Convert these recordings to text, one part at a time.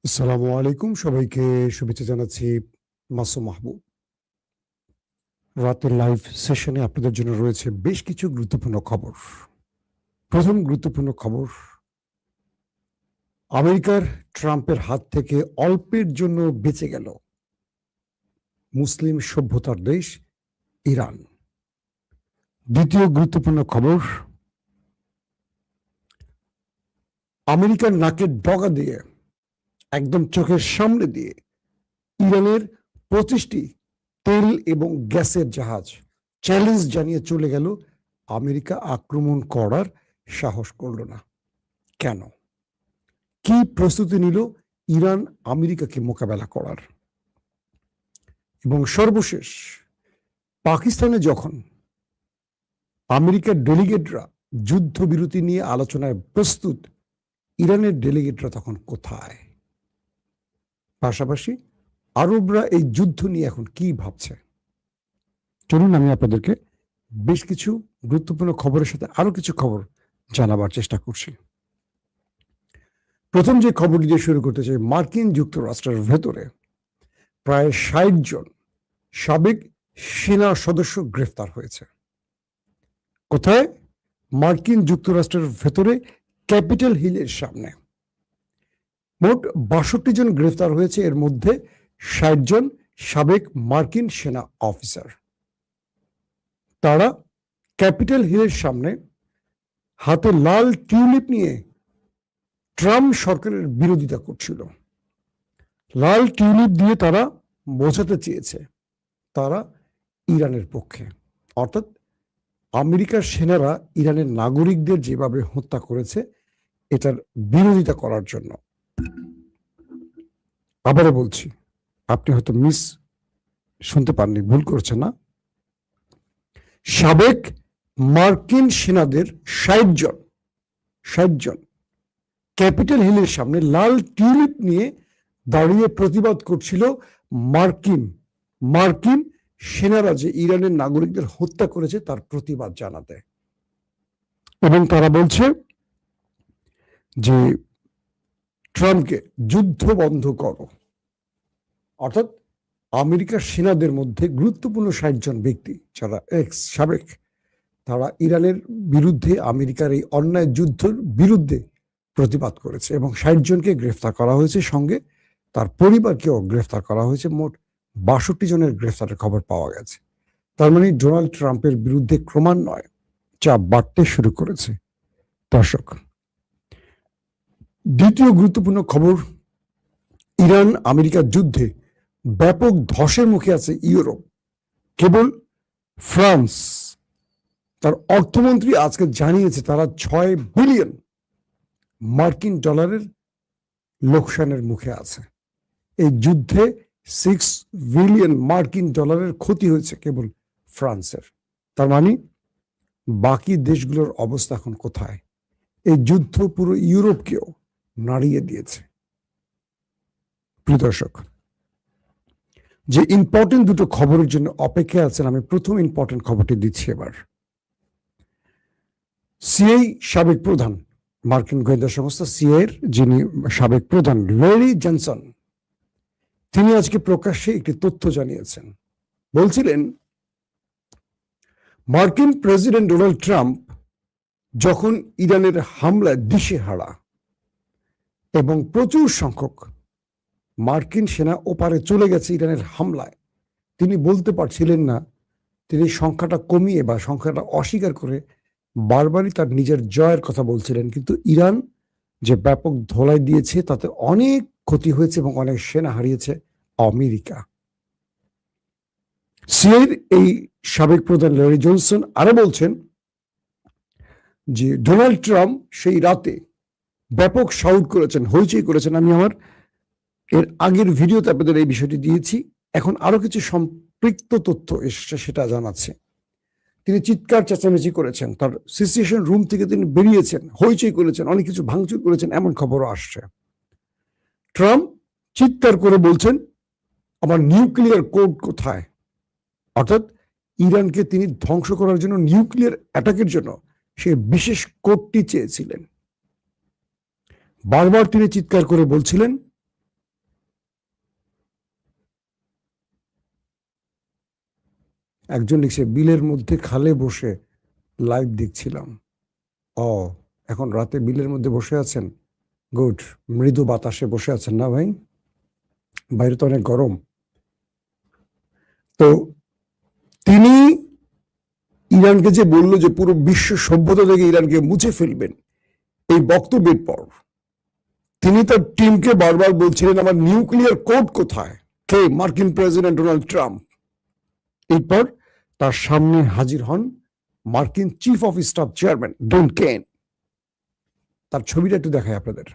আসসালামু আলাইকুম, সবাইকে শুভেচ্ছা জানাচ্ছি। মাসুম মাহবুব। রাতের লাইভ সেশনে আপনাদের জন্য রয়েছে বেশ কিছু গুরুত্বপূর্ণ খবর। প্রথম গুরুত্বপূর্ণ খবর, আমেরিকার ট্রাম্পের হাত থেকে অল্পের জন্য বেঁচে গেল মুসলিম সভ্যতার দেশ ইরান। দ্বিতীয় গুরুত্বপূর্ণ খবর, আমেরিকার নাকের ডগা দিয়ে, একদম চোখের সামনে দিয়ে ইরানের 25টি তেল এবং গ্যাসের জাহাজ চ্যালেঞ্জ জানিয়ে চলে গেল। আমেরিকা আক্রমণ করার সাহস করল না কেন? কি প্রস্তুতি নিল ইরান আমেরিকাকে মোকাবেলা করার? এবং সর্বশেষ, পাকিস্তানে যখন আমেরিকার ডেলিগেটরা যুদ্ধবিরতি নিয়ে আলোচনায় প্রস্তুত, ইরানের ডেলিগেটরা তখন কোথায়? পাশাপাশি আরবরা এই যুদ্ধ নিয়ে এখন কি ভাবছে? চলুন আমি আপনাদেরকে বেশ কিছু গুরুত্বপূর্ণ খবরের সাথে আরো কিছু খবর জানাবার চেষ্টা করছি। প্রথম যে খবরটি দিয়ে শুরু করতে চাই, মার্কিন যুক্তরাষ্ট্রের ভেতরে প্রায় 60 জন সাবেক সেনা সদস্য গ্রেফতার হয়েছে। কোথায়? মার্কিন যুক্তরাষ্ট্রের ভেতরে ক্যাপিটাল হিলের সামনে। মোট 62 জন গ্রেফতার হয়েছে, এর মধ্যে 60 জন সাবেক মার্কিন সেনা অফিসার। তারা ক্যাপিটাল হিলের সামনে হাতে লাল টিউলিপ নিয়ে ট্রাম্প সরকারের বিরোধিতা করছিল। লাল টিউলিপ দিয়ে তারা বোঝাতে চেয়েছে তারা ইরানের পক্ষে, অর্থাৎ আমেরিকার সেনারা ইরানের নাগরিকদের যেভাবে হত্যা করেছে এটার বিরোধিতা করার জন্য। আবারও বলছি, আপনি হয়তো শুনতে পাননি, ভুল করছেন না। সাবেক মার্কিন সেনাদের 60 জন ক্যাপিটাল হিলের সামনে লাল টিউলিপ নিয়ে দাঁড়িয়ে প্রতিবাদ করছিল মার্কিন সেনারা যে ইরানের নাগরিকদের হত্যা করেছে তার প্রতিবাদ জানাতে। এবং তারা বলছে যে ট্রাম্পকে যুদ্ধ বন্ধ করো। অর্থাৎ আমেরিকার সেনাদের মধ্যে গুরুত্বপূর্ণ 60 জন ব্যক্তি যারা সাবেক, তারা ইরানের বিরুদ্ধে, আমেরিকার এই অন্যায় যুদ্ধের বিরুদ্ধে প্রতিবাদ করেছে এবং 60 জনকে গ্রেফতার করা হয়েছে, সঙ্গে তার পরিবারকেও গ্রেফতার করা হয়েছে। মোট 62 জনের গ্রেফতারের খবর পাওয়া গেছে। তার মানে ডোনাল্ড ট্রাম্পের বিরুদ্ধে ক্রমান্বয়ে চাপ বাড়তে শুরু করেছে। দর্শক, দ্বিতীয় গুরুত্বপূর্ণ খবর, ইরান আমেরিকার যুদ্ধে ব্যাপক ধসের মুখে আছে ইউরোপ। কেবল ফ্রান্স, তার অর্থমন্ত্রী আজকে জানিয়েছে তারা 6 বিলিয়ন মার্কিন ডলারের লোকসানের মুখে আছে। এই যুদ্ধে 6 বিলিয়ন মার্কিন ডলারের ক্ষতি হয়েছে কেবল ফ্রান্সের। তার মানে বাকি দেশগুলোর অবস্থা এখন কোথায়? এই যুদ্ধ পুরো ইউরোপকেও নাড়িয়ে দিয়েছে। প্রিয় দর্শক, যে ইম্পর্টেন্ট দুটো খবরের জন্য অপেক্ষায় আছেন, আমি প্রথম ইম্পর্টেন্ট খবরটি দিচ্ছি এবার। সিআই সাবেক প্রধান, মার্কিন গোয়েন্দা সংস্থা সিআইয়ের যিনি সাবেক প্রধান ল্যারি জনসন, তিনি আজকে প্রকাশ্যে একটি তথ্য জানিয়েছেন। বলছিলেন, মার্কিন প্রেসিডেন্ট ডোনাল্ড ট্রাম্প যখন ইরানের হামলায় দিশেহারা এবং প্রচুর সংখ্যক মার্কিন সেনা ওপারে চলে গেছে ইরানের হামলায়, তিনি বলতে পারছিলেন না। তিনি সংখ্যাটা কমিয়ে বা সংখ্যাটা অস্বীকার করে বারবারই তার নিজের জয়ের কথা বলছিলেন। কিন্তু ইরান যে ব্যাপক ধোলাই দিয়েছে তাতে অনেক ক্ষতি হয়েছে এবং অনেক সেনা হারিয়েছে আমেরিকা। সিআইয়ের এই সাবেক প্রধান ল্যারি জনসন আরো বলছেন যে ডোনাল্ড ট্রাম্প সেই রাতে ব্যাপক শাউট করেছেন, হইচই করেছেন। আমি আমার এর আগের ভিডিওতে আপনাদের এই বিষয়টি দিয়েছি। এখন আরো কিছু সম্পৃক্ত তথ্য এসেছে, সেটা জানাচ্ছে। তিনি চিৎকার চেঁচামেচি করেছেন, তার সিচুয়েশন রুম থেকে তিনি বেরিয়েছেন, হইচই করেছেন, অনেক কিছু ভাঙচুর করেছেন, এমন খবরও আসছে। ট্রাম্প চিৎকার করে বলছেন, আমার নিউক্লিয়ার কোড কোথায়? অর্থাৎ ইরানকে তিনি ধ্বংস করার জন্য, নিউক্লিয়ার অ্যাটাকের জন্য সে বিশেষ কোডটি চেয়েছিলেন। বারবার তিনি চিৎকার করে বলছিলেন একজন লিখছে বিলের মধ্যে খালে বসে লাইভ দেখছিলাম। ও, এখন রাতে বিলের মধ্যে বসে আছেন, গুড, মৃদু বাতাসে বসে আছেন না ভাই? বাইরে তো অনেক গরম। তো তিনি ইরানকে যে বললো যে পুরো বিশ্ব সভ্যতা থেকে ইরানকে মুছে ফেলবেন, এই বক্তব্যের পর তিনি তার টিমকে বারবার বলছিলেন আমার নিউক্লিয়ার কোড কোথায়? কে? মার্কিন প্রেসিডেন্ট ডোনাল্ড ট্রাম্প। এরপর তার সামনে হাজির হন মার্কিন চিফ অফ স্টাফ চেয়ারম্যান ডন কেন। তার ছবিটা একটু দেখায় আপনাদের।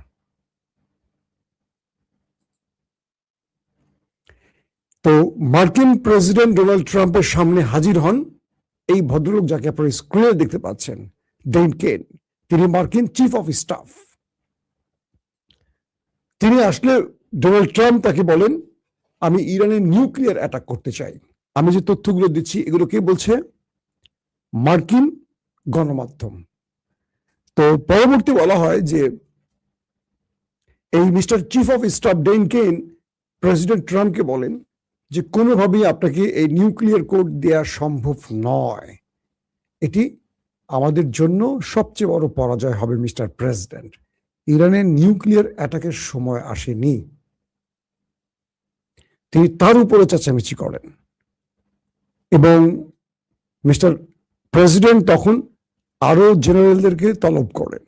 তো মার্কিন প্রেসিডেন্ট ডোনাল্ড ট্রাম্পের সামনে হাজির হন এই ভদ্রলোক, যাকে আপনারা স্ক্রিনে দেখতে পাচ্ছেন, ডন কেন। তিনি মার্কিন চিফ অফ স্টাফ। তিনি আসলে ডোনাল্ড ট্রাম্প তাকে বলেন আমি ইরানের নিউক্লিয়ার অ্যাটাক করতে চাই। আমি যে তথ্যগুলো দিচ্ছি এগুলো কে বলছে? মার্কিন গণমাধ্যম। তো পরবর্তী বলা হয় যে এই মিস্টার চিফ অফ স্টাফ ডন কেন প্রেসিডেন্ট ট্রাম্পকে বলেন যে কোনোভাবেই আপনাকে এই নিউক্লিয়ার কোড দেওয়া সম্ভব নয়। এটি আমাদের জন্য সবচেয়ে বড় পরাজয় হবে মিস্টার প্রেসিডেন্ট। ইরানের নিউক্লিয়ার অ্যাটাকের সময় আসেনি। তিনি তার উপরে চেঁচামেচি করেন এবং মিস্টার প্রেসিডেন্ট তখন আরো জেনারেলদেরকে তলব করেন।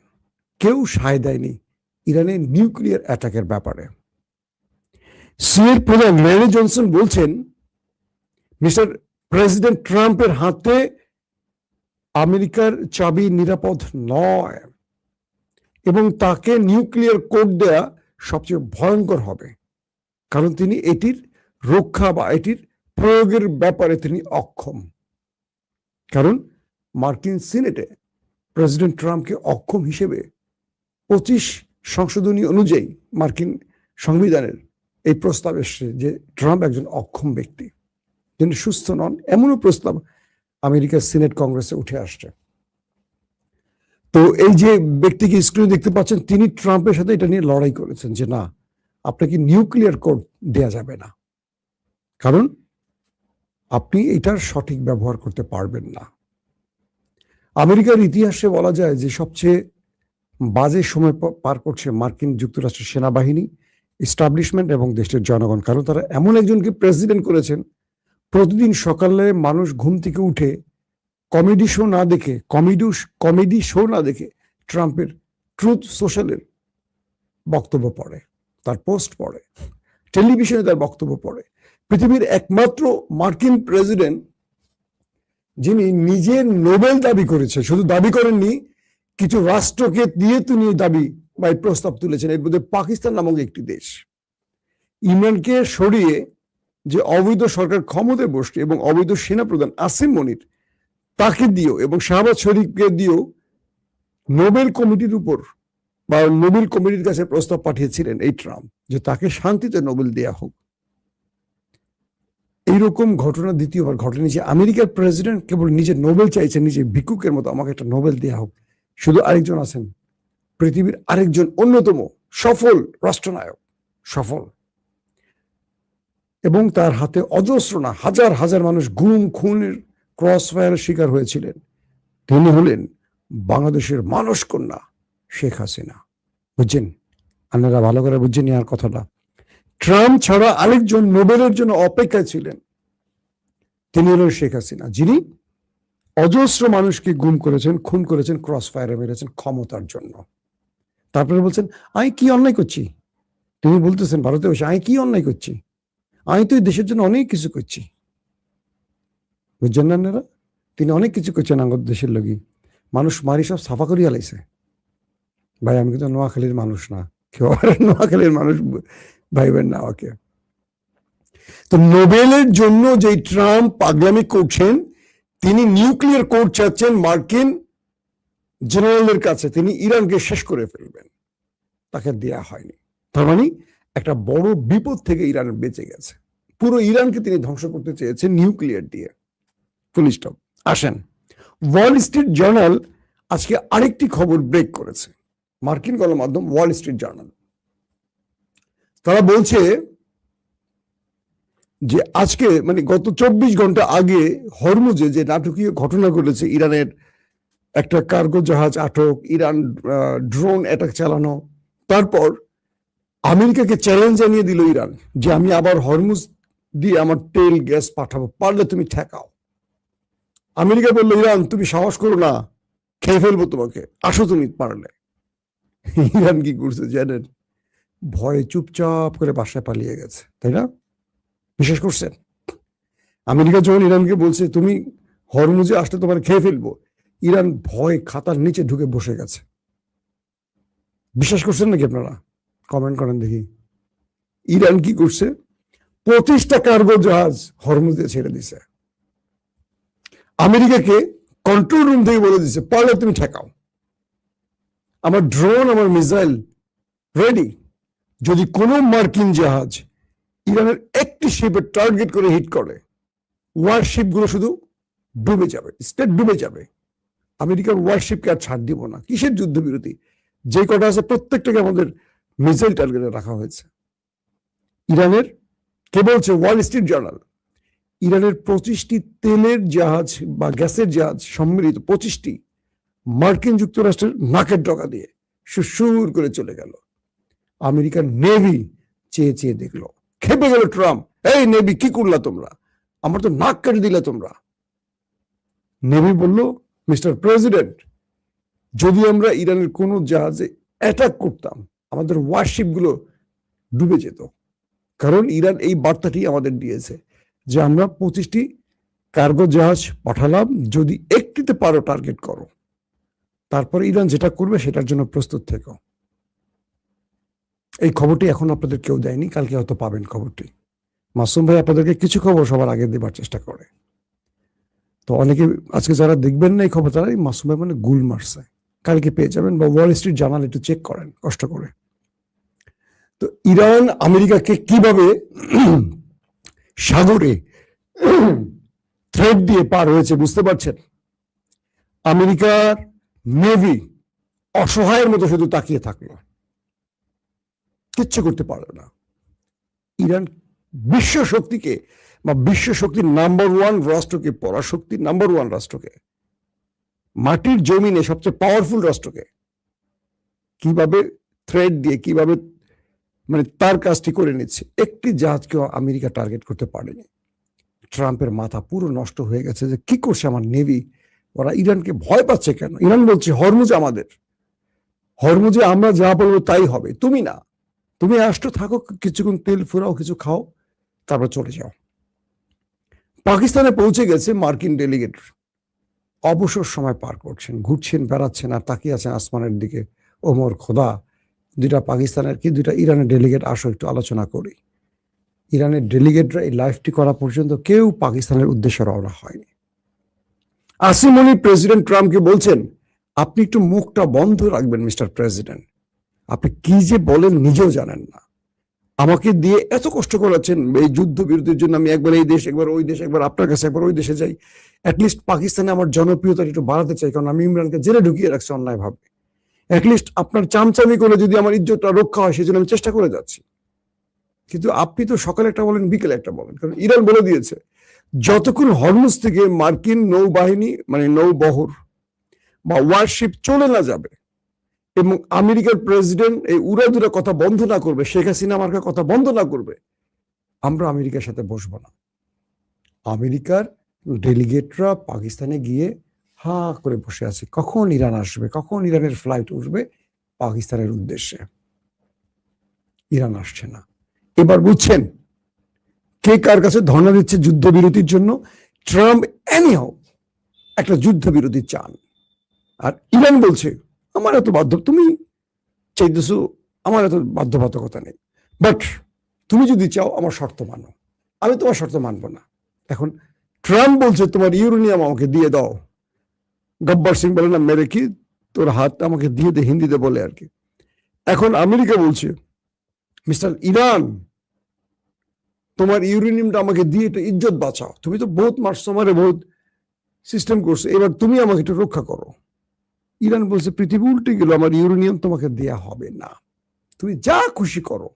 কেউ সায় দেয়নি ইরানের নিউক্লিয়ার অ্যাটাকের ব্যাপারে। সিএর প্রধান রেনি জনসন বলছেন মিস্টার প্রেসিডেন্ট ট্রাম্পের হাতে আমেরিকার চাবি নিরাপদ নয় এবং তাকে নিউক্লিয়ার কোড দেয়া সবচেয়ে ভয়ঙ্কর হবে, কারণ তিনি এটির রক্ষা বা এটির প্রয়োগের ব্যাপারে তিনি অক্ষম। কারণ মার্কিন সিনেটে প্রেসিডেন্ট ট্রাম্পকে অক্ষম হিসেবে 25 সংশোধনী অনুযায়ী মার্কিন সংবিধানের এই প্রস্তাব এসছে যে ট্রাম্প একজন অক্ষম ব্যক্তি, তিনি সুস্থ নন, এমনও প্রস্তাব আমেরিকার সিনেট কংগ্রেসে উঠে আসছে। তো এই যে ব্যক্তিকে স্ক্রিনে দেখতে পাচ্ছেন, তিনি ট্রাম্পের সাথে এটা নিয়ে লড়াই করেছেন যে না, আপনাকে নিউক্লিয়ার কোড দেয়া যাবে না, কারণ আপনি এটার সঠিক ব্যবহার করতে পারবেন না। আমেরিকার ইতিহাসে বলা যায় যে সবচেয়ে বাজে সময় পার করছে মার্কিন যুক্তরাষ্ট্রের সেনাবাহিনী, এস্টাবলিশমেন্ট এবং দেশের জনগণ। কারণ তারা এমন একজনকে প্রেসিডেন্ট করেছেন, প্রতিদিন সকালে মানুষ ঘুম থেকে উঠে কমেডি শো না দেখে ট্রাম্পের ট্রুথ সোশ্যালের বক্তব্য পড়ে, তার পোস্ট পড়ে, টেলিভিশনে তার বক্তব্য পড়ে। পৃথিবীর একমাত্র মার্কিন প্রেসিডেন্ট যিনি নিজে নোবেল দাবি করেছে, শুধু দাবি করেননি, কিছু রাষ্ট্রকে দিয়ে তিনি দাবি বা প্রস্তাব তুলেছেন। এর মধ্যে পাকিস্তান নামক একটি দেশ ইমরানকে সরিয়ে যে অবৈধ সরকার ক্ষমতায় বসছে এবং অবৈধ সেনাপ্রধান আসিম মনির তাকে দিও এবং শাহবাজ শরীফকে দিও নোবেল কমিটির উপর বা নোবেল কমিটির কাছে প্রস্তাব পাঠিয়েছিলেন এই ট্রাম্প যে তাকে শান্তিতে নোবেল দেয়া হোক। এইরকম ঘটনা দ্বিতীয়বার ঘটেনি যে আমেরিকার প্রেসিডেন্ট কেবল নিজে নোবেল চাইছেন, নিজে ভিক্ষুকের মতো আমাকে একটা নোবেল দেয়া হোক। শুধু আরেকজন আছেন, পৃথিবীর আরেকজন অন্যতম সফল রাষ্ট্রনায়ক, সফল, এবং তার হাতে অজস্র না হাজার হাজার মানুষ গুম খুনের ক্রস ফায়ারের শিকার হয়েছিলেন। তিনি হলেন বাংলাদেশের মানস কন্যা শেখ হাসিনা। বুঝছেন? আপনারা ভালো করে বুঝছেন আর কথাটা। ট্রাম্প ছাড়া আরেকজন নোবেলের জন্য অপেক্ষায় ছিলেন, তিনি হলেন শেখ হাসিনা, যিনি অজস্র মানুষকে গুম করেছেন, খুন করেছেন, ক্রস ফায়ারে মেরেছেন ক্ষমতার জন্য। তারপরে বলছেন আমি কি অন্যায় করছি? তিনি বলতেছেন ভারতে বসে আমি কি অন্যায় করছি? আমি তো এই দেশের জন্য অনেক কিছু করছি। বুঝছেন না আপনারা? তিনি অনেক কিছু করছেন আমাদের দেশের লগি। মানুষ মারি সব সাফা করিয়া লাইছে। ভাই আমি কিন্তু নোয়াখালীর মানুষ না, কেউ নোয়াখালীর মানুষ ভাইবেন না আমাকে। তো নোবেলের জন্য যে ট্রাম্প পাগলামি করছেন, তিনি নিউক্লিয়ার কোড চাচ্ছেন মার্কিন জেনারেলদের কাছে, তিনি ইরানকে শেষ করে ফেলবেন, তাকে দেয়া হয়নি। তার মানে একটা বড় বিপদ থেকে ইরান বেঁচে গেছে। পুরো ইরানকে তিনি ধ্বংস করতে চেয়েছেন নিউক্লিয়ার দিয়ে। Full stop. আসেন, ওয়াল স্ট্রিট জার্নাল আজকে আরেকটি খবর ব্রেক করেছে, মার্কিন গণমাধ্যম ওয়াল স্ট্রিট জার্নাল। তারা বলছে যে আজকে মানে গত 24 ঘন্টা আগে হরমুজে যে নাটকীয় ঘটনা ঘটেছে, ইরানের একটা কার্গো জাহাজ আটক, ইরান ড্রোন অ্যাটাক চালানো, তারপর আমেরিকাকে চ্যালেঞ্জ জানিয়ে দিল ইরান যে আমি আবার হরমুজ দিয়ে আমার তেল গ্যাস পাঠাবো, পারলে তুমি ঠেকাও। আমেরিকা বললো ইরান তুমি সাহস করো না, খেয়ে ফেলবো তোমাকে, আসো তুমি পারলে। ইরান কি করছে জানেন? ভয়ে চুপচাপ করে বাসায় পালিয়ে গেছে, তাই না? বিশ্বাস করছেন? আমেরিকা যখন ইরানকে বলছে তুমি হরমুজে আসলে তোমার খেয়ে ফেলবো, ইরান ভয় খাতার নিচে ঢুকে বসে গেছে। বিশ্বাস করছেন নাকি আপনারা? কমেন্ট করেন দেখি। ইরান কি করছে? 25টা কার্গো জাহাজ হরমুজে ছেড়ে দিছে। আমেরিকাকে কন্ট্রোল রুম থেকে বলে দিছে পারলে তুমি ঠেকাও, আমার ড্রোন আমার মিসাইল রেডি। যদি কোনো মার্কিন জাহাজ ইরানের একটি শিপের টার্গেট করে হিট করে, ওয়ারশিপ গুলো শুধু ডুবে যাবে, স্টেট ডুবে যাবে। আমেরিকার ওয়ারশিপকে আর ছাড় দিব না। কিসের যুদ্ধবিরতি? যে কটা আছে প্রত্যেকটাকে আমাদের মিসাইল টার্গেটে রাখা হয়েছে। ইরানের কে বলছে? Wall Street journal. ইরানের 25টি তেলের জাহাজ বা গ্যাসের জাহাজ সম্মিলিত 25টি মার্কিন যুক্তরাষ্ট্রের নাকের ডগা দিয়ে সুর করে চলে গেল। আমেরিকার নেভি চেয়ে চেয়ে দেখলো, খেপে গেল ট্রাম্প, এই নেভি কি করলা তোমরা, আমার তো নাক কেটে দিলে তোমরা। নেভি বলল মিস্টার প্রেসিডেন্ট, যদি আমরা ইরানের কোনো জাহাজে অ্যাটাক করতাম আমাদের ওয়ারশিপ গুলো ডুবে যেত। কারণ ইরান এই বার্তাটি আমাদের দিয়েছে যে আমরা 25টি কার্গো জাহাজ পাঠালাম, যদি একটিতে পারো টার্গেট করো, তারপরে ইরান যেটা করবে সেটার জন্য প্রস্তুত থেকো। এই খবরটি এখন আপনাদের কেউ দেয়নি, কালকে হয়তো পাবেন খবরটি। মাসুম ভাই আপনাদেরকে কিছু খবর সবার আগে দেবার চেষ্টা করে। তো অনেকে আজকে যারা দেখবেন না এই খবর, তারা মাসুম ভাই মানে গুল মারছে, কালকে পেয়ে যাবেন, বা ওয়াল স্ট্রিট জার্নাল একটু চেক করেন কষ্ট করে। তো ইরান আমেরিকাকে কিভাবে সাগরে থ্রেড দিয়ে পার হয়েছে বুঝতে পারছেন? আমেরিকার নেভি অসহায়ের মতো শুধু তাকিয়ে থাকলো, কিচ্ছু করতে পারলো না। ইরান বিশ্ব শক্তিকে বা বিশ্ব শক্তির নাম্বার ওয়ান রাষ্ট্রকে, পরাশক্তির নাম্বার ওয়ান রাষ্ট্রকে, মাটির জমিনে সবচেয়ে পাওয়ারফুল রাষ্ট্রকে কিভাবে থ্রেড দিয়ে কিভাবে মানে তার কাজটি করে নিচ্ছে। একটি জাহাজকেও আমেরিকা টার্গেট করতে পারেনি। ট্রাম্পের মাথা পুরো নষ্ট হয়ে গেছে যে কি করছে আমার নেভি, ওরা ইরানকে ভয় পাচ্ছে কেন? ইরান বলছে হরমুজ আমাদের, হরমুজে আমরা যা বলবো তাই হবে, তুমি না, তুমি আসতে থাকো, কিছুক্ষণ তেল ফুরাও, কিছু খাও, তারপর চলে যাও। পাকিস্তানে পৌঁছে গেছে মার্কিন ডেলিগেট, অবসর সময় পার করছেন, ঘুরছেন, বেড়াচ্ছেন, আর তাকিয়ে আছেন আসমানের দিকে। ওমর খোদা, দুইটা পাকিস্তানের কি দুইটা ইরানের ডেলিগেট আসো একটু আলোচনা করি। ইরানের ডেলিগেটরা এই লাইফটি করা পর্যন্ত কেউ পাকিস্তানের উদ্দেশ্যে রওনা হয়নি। আসিম মনি প্রেসিডেন্ট ট্রাম্পকে বলছেন আপনি একটু মুখটা বন্ধ রাখবেন মিস্টার প্রেসিডেন্ট, আপনি কি যে বলেন নিজেও জানেন না, আমাকে দিয়ে এত কষ্ট করাচ্ছেন এই যুদ্ধ বিরতির জন্য, আমি একবার এই দেশ একবার ওই দেশ, একবার আপনার কাছে একবার ওই দেশে যাই, অ্যাটলিস্ট পাকিস্তানে আমার জনপ্রিয়তা একটু বাড়াতে চাই, কারণ আমি ইমরানকে জেলে ঢুকিয়ে রাখছি অন্যায় ভাবে, অ্যাটলিস্ট আপনার চামচামি করে যদি আমার ইজ্জতটা রক্ষা হয় সেজন্য আমি চেষ্টা করে যাচ্ছি। কিন্তু আপনি তো সকালে একটা বলেন বিকেলে একটা বলেন, কারণ ইরান বলে দিয়েছে যতক্ষণ হরমুজ থেকে মার্কিন নৌবাহিনী মানে নৌবহর বা ওয়ারশিপ চলে না যাবে এবং আমেরিকার প্রেসিডেন্ট এই উড়াদুরা কথা বন্ধ না করবে, শেখ হাসিনা মার্কার কথা বন্ধ না করবে, আমরা আমেরিকার সাথে বসবো না। আমেরিকার ডেলিগেটরা পাকিস্তানে গিয়ে হা করে বসে আছে, কখন ইরান আসবে, কখন ইরানের ফ্লাইট উঠবে পাকিস্তানের উদ্দেশ্যে। ইরান আসছে না। এবার বুঝছেন কে কার কাছে ধর্ণা দিচ্ছে যুদ্ধবিরতির জন্য? ট্রাম্প এনিহাও একটা যুদ্ধবিরতি চান, আর ইরান বলছে আমার এত বাধ্য, তুমি চাইতেছো, আমার এত বাধ্যবাধকতা নেই, বাট তুমি যদি চাও আমার শর্ত মানো, আমি তোমার শর্ত মানবো না। এখন ট্রাম্প বলছে তোমার ইউরেনিয়াম আমাকে দিয়ে দাও, গব্বর সিং বলে না মেরে কি তোর হাত আমাকে দিয়ে দে, হিন্দিতে বলে আর কি। এখন আমেরিকা বলছে মিস্টার ইরান তোমার ইউরেনিয়ামটা আমাকে দিয়ে একটু ইজ্জত বাঁচাও, তুমি তো বহুত মারছো আমারে, বহুত সিস্টেম করছো, এবার তুমি আমাকে একটু রক্ষা করো। ইরান বলছে পৃথিবী উল্টে গেল, আমার ইউরেনিয়াম তোমাকে দেয়া হবে না, তুমি যা খুশি করো,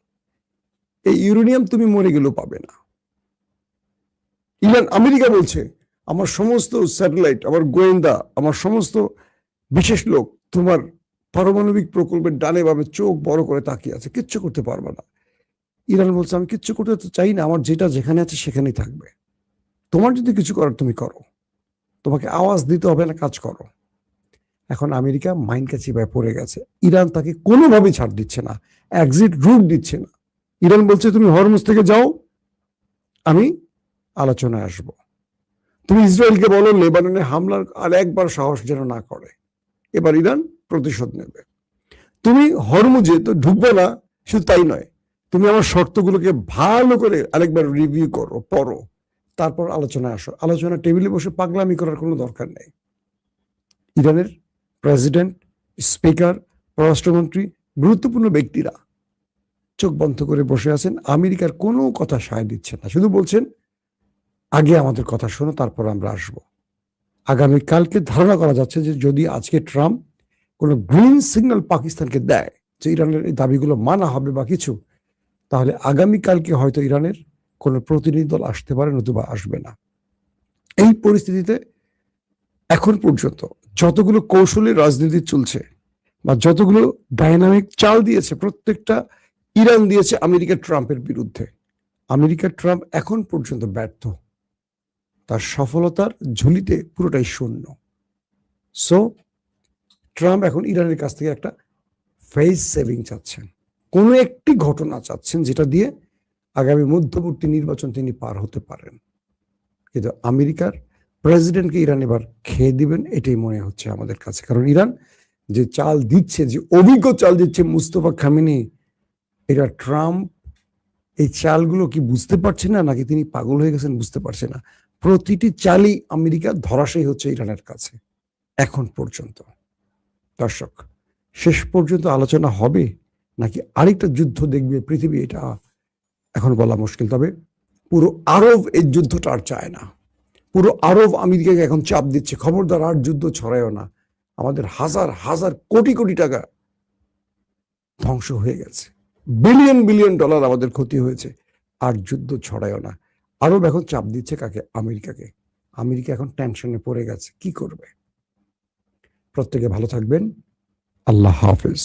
এই ইউরেনিয়াম তুমি মরে গেলেও পাবে না। আমেরিকা বলছে আমার সমস্ত স্যাটেলাইট, আমার গোয়েন্দা, আমার সমস্ত বিশেষ লোক তোমার পারমাণবিক প্রকল্পের ডানে বামে চোখ বড় করে তাকিয়ে আছে, কিচ্ছু করতে পারবে না। ইরান বলছে আমি কিচ্ছু করতে তো চাই না, আমার যেটা যেখানে আছে সেখানেই থাকবে, তোমার যদি কিছু করার তুমি করো, তোমাকে আওয়াজ দিতে হবে না, কাজ করো। এখন আমেরিকা মাইন্ড চিপায় পড়ে গেছে, ইরান তাকে কোনোভাবেই ছাড় দিচ্ছে না, এক্সিট রুট দিচ্ছে না। ইরান বলছে তুমি হরমুজ থেকে যাও, আমি আলোচনায় আসব। তুমি ইসরায়েলকে বলো লেবাননে হামলার আর একবার সাহস যেন না করে, এবার ইরান প্রতিশোধ নেবে। তুমি হরমুজে তো ঢুকবে না, শুধু তাই নয়, তুমি আমার শর্তগুলোকে ভালো করে আরেকবার রিভিউ করো, পড়ো, তারপর আলোচনায় আসো। আলোচনা টেবিলে বসে পাগলামি করার কোনো দরকার নেই। ইরানের প্রেসিডেন্ট, স্পিকার, পররাষ্ট্রমন্ত্রী, গুরুত্বপূর্ণ ব্যক্তিরা চোখ বন্ধ করে বসে আছেন, আমেরিকার কোনো কথা সায় দিচ্ছেন না, শুধু বলছেন আগে আমাদের কথা শোনো, তারপর আমরা আসব। আগামীকালকে ধারণা করা যাচ্ছে যে যদি আজকে ট্রাম্প কোনো গ্রিন সিগন্যাল পাকিস্তানকে দেয় যে ইরানের এই দাবিগুলো মানা হবে বা কিছু, তাহলে আগামীকালকে হয়তো ইরানের কোনো প্রতিনিধি দল আসতে পারে, নতুবা আসবে না। এই পরিস্থিতিতে এখন পর্যন্ত যতগুলো কৌশলী রাজনীতি চলছে বা যতগুলো ডাইনামিক চাল দিয়েছে, প্রত্যেকটা ইরান দিয়েছে আমেরিকা ট্রাম্পের বিরুদ্ধে। আমেরিকা ট্রাম্প এখন পর্যন্ত ব্যর্থ, তার সফলতার ঝুলিতে পুরোটাই শূন্য। সো ট্রাম্প এখন ইরানের কাছ থেকে একটা ফেস সেভিং চাচ্ছেন, কোনো একটি ঘটনা চাচ্ছেন যেটা দিয়ে আগামী মধ্যবর্তী নির্বাচন তিনি পার হতে পারেন। কিন্তু আমেরিকার প্রেসিডেন্টকে ইরান এবার খেয়ে দিবেন এটাই মনে হচ্ছে আমাদের কাছে, কারণ ইরান যে চাল দিচ্ছে, যে অভিজ্ঞ চাল দিচ্ছে মুস্তফা খামেনি, এটা ট্রাম্প এই চালগুলো কি বুঝতে পারছে না, নাকি তিনি পাগল হয়ে গেছেন বুঝতে পারছে না। প্রতিটি চালই আমেরিকা ধরাশায়ী হচ্ছে ইরানের কাছে এখন পর্যন্ত। দর্শক, শেষ পর্যন্ত আলোচনা হবে নাকি আরেকটা যুদ্ধ দেখবে পৃথিবী, এটা এখন বলা মুশকিল। তবে পুরো আরব এই যুদ্ধটা আর চায় না, পুরো আরব আমেরিকাকে এখন চাপ দিচ্ছে, খবরদার আর যুদ্ধ ছড়ায়ও না, আমাদের হাজার হাজার কোটি কোটি টাকা ধ্বংস হয়ে গেছে, বিলিয়ন বিলিয়ন ডলার আমাদের ক্ষতি হয়েছে, আর যুদ্ধ ছড়ায়ও না। আরব এখন চাপ দিচ্ছে কাকে? আমেরিকাকে। আমেরিকা এখন টেনশনে পড়ে গেছে, কি করবে। প্রত্যেকে ভালো থাকবেন, আল্লাহ হাফেজ।